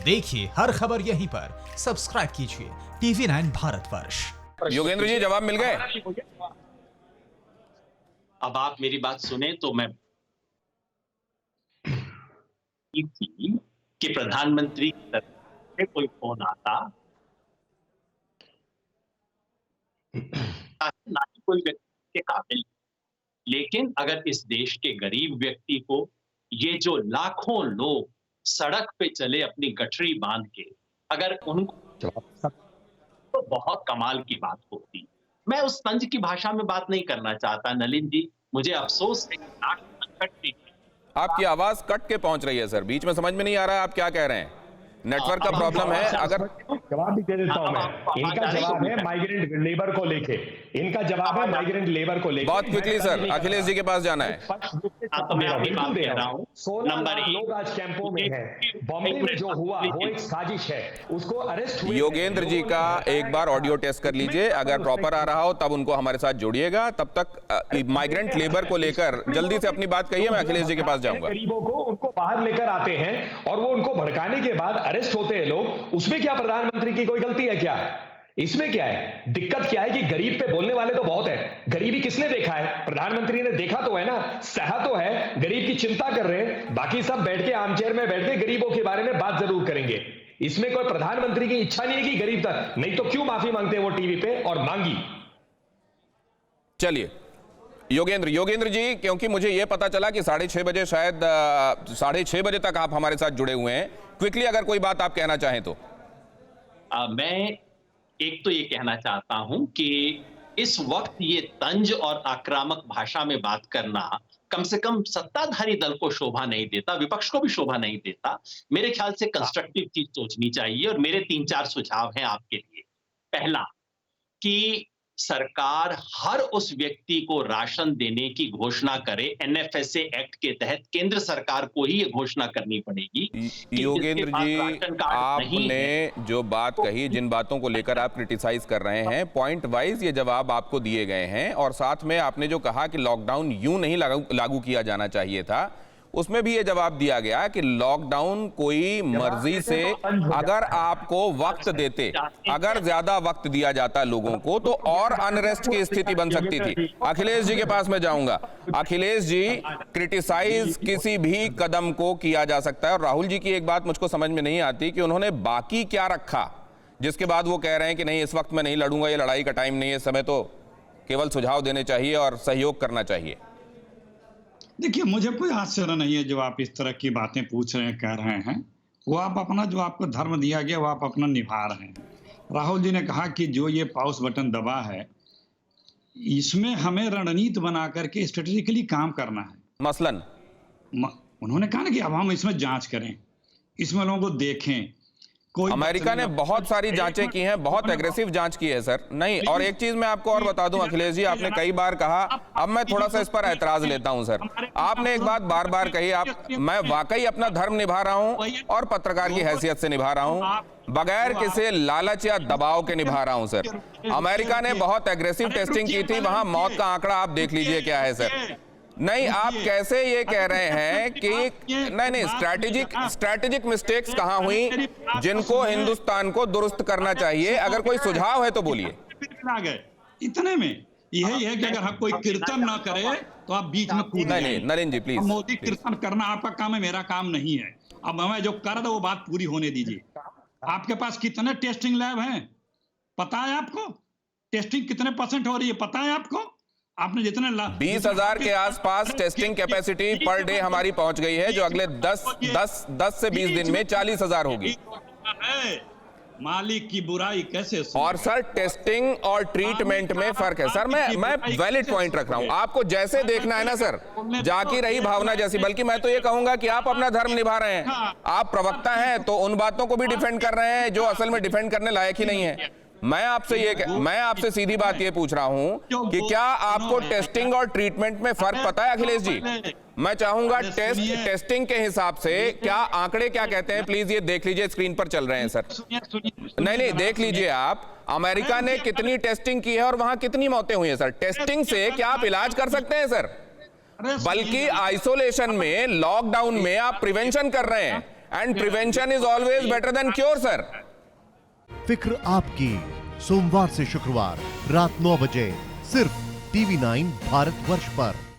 देखिए हर खबर यहीं पर, सब्सक्राइब कीजिए TV9 भारतवर्ष। योगेंद्र जी जवाब मिल गए? अब आप मेरी बात सुने तो मैं थी कि प्रधानमंत्री की तरफ से कोई फोन आता ना ही कोई व्यक्ति के काबिल, लेकिन अगर इस देश के गरीब व्यक्ति को ये जो लाखों लोग सड़क पे चले अपनी गठरी बांध के, अगर उनको तो बहुत कमाल की बात होती। मैं उस तंज की भाषा में बात नहीं करना चाहता नलिन जी, मुझे अफसोस है कि नाक कट नहीं। आपकी आवाज कट के पहुंच रही है सर, बीच में समझ में नहीं आ रहा है आप क्या कह रहे हैं। नेटवर्क का प्रॉब्लम है। अगर जवाब भी दे देता हूं मैं, इनका जवाब है माइग्रेंट लेबर को लेके, इनका जवाब है माइग्रेंट लेबर को लेके। बहुत क्विकली सर, अखिलेश जी के पास जाना है। तो मैं अपनी बात कह रहा हूं। 16 लाख लोग आज कैंपों में हैं। बॉम्बे में जो हुआ वो एक साजिश है, उसको अरेस्ट हुए। योगेंद्र जी का एक बार ऑडियो टेस्ट कर लीजिए, अगर प्रॉपर आ रहा हो तब उनको हमारे साथ जोड़िएगा। तब तक माइग्रेंट लेबर को लेकर जल्दी से अपनी बात कहिए, मैं अखिलेश जी के पास जाऊंगा। गरीबों को उनको बाहर लेकर आते हैं और वो उनको भड़काने के बाद अरेस्ट होते हैं लोग। उसमें क्या प्रधानमंत्री की कोई गलती है क्या? इसमें क्या है? दिक्कत क्या है कि गरीब पे बोलने वाले तो बहुत है। गरीबी किसने देखा है? प्रधानमंत्री ने देखा तो है ना, सहा तो है। गरीब की चिंता कर रहे हैं, बाकी सब बैठ के आर्मचेयर में बैठ के गरीबों के बारे में बात जरूर करेंगे। इसमें कोई प्रधानमंत्री की इच्छा नहीं है कि गरीब तक, नहीं तो क्यों माफी मांगते हैं वो टीवी पे, और मांगी। चलिए योगेंद्र जी, क्योंकि मुझे यह पता चला कि 6:30 बजे, शायद 6:30 बजे तक आप हमारे साथ जुड़े हुए हैं। क्विकली अगर कोई बात आप कहना चाहें तो। मैं एक तो ये कहना चाहता हूं कि इस वक्त ये तंज और आक्रामक भाषा में बात करना कम से कम सत्ताधारी दल को शोभा नहीं देता, विपक्ष को भी शोभा नहीं देता। मेरे ख्याल से कंस्ट्रक्टिव चीज सोचनी चाहिए और मेरे 3-4 सुझाव हैं आपके लिए। पहला कि सरकार हर उस व्यक्ति को राशन देने की घोषणा करे। NFSA एक्ट के तहत केंद्र सरकार को ही ये घोषणा करनी पड़ेगी। योगेंद्र जी, आपने जो बात कही, जिन बातों को लेकर आप क्रिटिसाइज कर रहे हैं, पॉइंट वाइज ये जवाब आपको दिए गए हैं। और साथ में आपने जो कहा कि लॉकडाउन यूं नहीं लागू किया जाना चाहिए था, उसमें भी ये जवाब दिया गया कि लॉकडाउन कोई मर्जी से, अगर आपको वक्त देते, अगर ज्यादा वक्त दिया जाता लोगों को, तो और अनरेस्ट की स्थिति बन सकती थी। अखिलेश जी के पास मैं जाऊंगा। अखिलेश जी, क्रिटिसाइज किसी भी कदम को किया जा सकता है। और राहुल जी की एक बात मुझको समझ में नहीं आती कि उन्होंने बाकी क्या रखा, जिसके बाद वो कह रहे हैं कि नहीं, इस वक्त मैं नहीं लड़ूंगा, ये लड़ाई का टाइम नहीं है, इस समय तो केवल सुझाव देने चाहिए और सहयोग करना चाहिए। देखिए, मुझे कोई आश्चर्य नहीं है जो आप इस तरह की बातें पूछ रहे हैं, कह रहे हैं। वो आप अपना, जो आपको धर्म दिया गया वो आप अपना निभा रहे हैं। राहुल जी ने कहा कि जो ये पॉज बटन दबा है, इसमें हमें रणनीति बना करके स्ट्रेटेजिकली काम करना है। मसलन उन्होंने कहा ना कि अब हम इसमें जांच करें, इसमें लोगों को देखें। अमेरिका ने बहुत सारी जांचें की हैं, बहुत एग्रेसिव जांच की है सर। नहीं, और एक चीज मैं आपको और बता दूं अखिलेश जी, आपने कई बार कहा, अब मैं थोड़ा सा इस पर ऐतराज लेता हूं सर। आपने एक बात बार बार कही, मैं वाकई अपना धर्म निभा रहा हूं और पत्रकार की हैसियत से निभा रहा हूं, बगैर किसी लालच या दबाव के निभा रहा हूं सर। अमेरिका ने बहुत एग्रेसिव टेस्टिंग की थी, वहां मौत का आंकड़ा आप देख लीजिए क्या है सर। नहीं, आप कैसे ये कह रहे हैं कि नहीं, स्ट्रैटेजिक मिस्टेक्स कहां हुई जिनको हिंदुस्तान को दुरुस्त करना चाहिए? अगर कोई सुझाव है तो बोलिए। इतने में यही है कि अगर हम कोई कीर्तन ना करे तो आप बीच में कूद जाएं। नहीं नलिन जी प्लीज। मोदी कीर्तन करना आपका काम है, मेरा काम नहीं है। अब हमें जो कर दो वो बात पूरी होने दीजिए। आपके पास कितने टेस्टिंग लैब हैं पता है आपको? टेस्टिंग कितने % हो रही है पता है आपको? आपने जितने 20,000 के आसपास टेस्टिंग कैपेसिटी पर डे हमारी पहुंच गई है, जो अगले 10 से 20 दिन में 40,000 होगी। मालिक की बुराई कैसे? और सर, टेस्टिंग और ट्रीटमेंट में फर्क है सर। मैं वैलिड पॉइंट रख रहा हूं, आपको जैसे देखना है ना सर, जाकी रही भावना जैसी। बल्कि मैं तो ये कहूंगा कि आप अपना धर्म निभा रहे हैं, आप प्रवक्ता हैं तो उन बातों को भी डिफेंड कर रहे हैं जो असल में डिफेंड करने लायक ही नहीं है। मैं आपसे सीधी बात ये पूछ रहा हूं कि क्या आपको टेस्टिंग और ट्रीटमेंट में फर्क पता है अखिलेश जी? मैं चाहूंगा टेस्टिंग के हिसाब से क्या आंकड़े क्या कहते हैं, प्लीज ये देख लीजिए, स्क्रीन पर चल रहे हैं सर। नहीं देख लीजिए आप, अमेरिका ने कितनी टेस्टिंग की है और वहां कितनी मौतें हुई है सर। टेस्टिंग से क्या आप इलाज कर सकते हैं सर? बल्कि आइसोलेशन में, लॉकडाउन में आप प्रिवेंशन कर रहे हैं। And prevention is always better than cure sir. फिक्र आपकी, सोमवार से शुक्रवार रात 9 बजे सिर्फ TV9 भारतवर्ष पर।